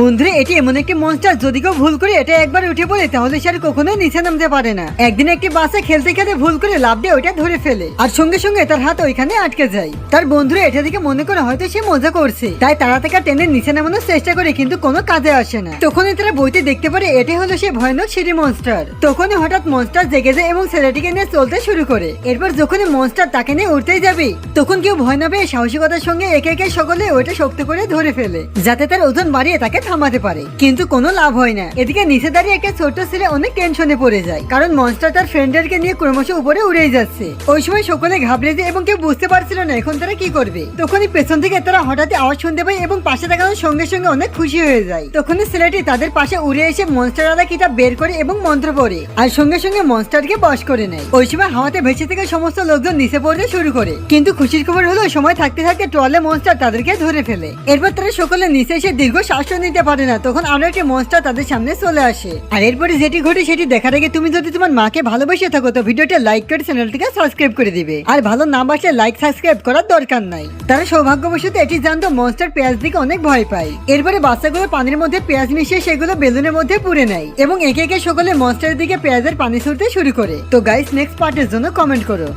বন্ধুরা এটি এমন একটি মনস্টার, যদি কেউ ভুল করে এটা একবার উঠে পড়ে তাহলে সে আর কখনোই নিচে নামতে পারে না। একদিন একটি বাচ্চা খেলতে খেলতে ভুল করে লাফ দিয়ে ওইটা ধরে ফেলে, আর সঙ্গে সঙ্গে তার হাত ওইখানে আটকে যায়। তার বন্ধুরা এটা দেখে মনে করে হয়তো সে মজা করছে, তাই তারা তাকে টেনে নিচে নামানোর চেষ্টা করে, কিন্তু কোনো কাজে আসে না। তখনই তারা বইতে দেখতে পারে এটি হলো সে ভয়ানক সিঁড়ি মনস্টার। তখনই হঠাৎ মনস্টার জেগে যায় এবং ছেলেটিকে নিয়ে চলতে শুরু করে। এরপর যখনই মনস্টার তাকে নিয়ে উঠতেই যাবে, তখন কেউ ভয় না পেয়ে সাহসিকতার সঙ্গে একে একে সকলে ওইটা শক্ত করে ধরে ফেলে, যাতে তার ওজন বাড়িয়ে তাকে থামাতে পারে। কিন্তু কোনো লাভ হয় না। এদিকে নিচে দাঁড়িয়ে একটা ছোট্ট ছেলে অনেক টেনশনে পড়ে যায়, কারণ মনস্টার তার ফ্রেন্ডদেরকে নিয়ে ক্রমশ উপরে উড়েই যাচ্ছে। ওই সময় সকলে ঘাবড়ে যায় এবং কেউ বুঝতে পারছিল না এখন তারা কি করবে। তখনই পেছন থেকে তারা হঠাৎ আওয়াজ শুনতে পায় এবং পাশে তাকানোর সঙ্গে সঙ্গে অনেক খুশি হয়ে যায়। তখনই ছেলেটি তাদের পাশে উড়ে এসে মনস্টার আলা কিতাব বের করে এবং মন্ত্র পড়ে, আর সঙ্গে সঙ্গে মনস্টারকে বশ করে নেয়। ওই সময় হাওয়াতে ভেসে থেকে সমস্ত লোকজন নিচে পড়তে শুরু করে, কিন্তু খুশির খবর হলো সময় থাকতে থাকতে ট্রলে মনস্টার তাদেরকে ধরে ফেলে। এরপর তারা সকলে নিচে এসে দীর্ঘ শ্বাসও নিতে পারে না। তখন আরো একটি মনস্টার তাদের সামনে চলে আসে। আর এরপরে যেটি ঘটে সেটি দেখার আগে তুমি যদি তোমার মাকে ভালোবেসে থাকো তো ভিডিওটা লাইক করে চ্যানেলটিকে সাবস্ক্রাইব করে দিবে। আর ভালো না বাসলে লাইক সাবস্ক্রাইব করার দরকার নাই। তারা সৌভাগ্যবশত এটি জানতো মনস্টার পেঁয়াজ দিকে অনেক ভয় পায়। এরপরে বাচ্চাগুলো পানির মধ্যে পেঁয়াজ মিশিয়ে সেগুলো বেলুনের মধ্যে পুড়ে নেয় এবং একে একে সকলে মনস্টারের দিকে পেঁয়াজের পানি ছুটতে শুরু করে। তো গাইস নেক্সট পার্টের জন্য কমেন্ট করো।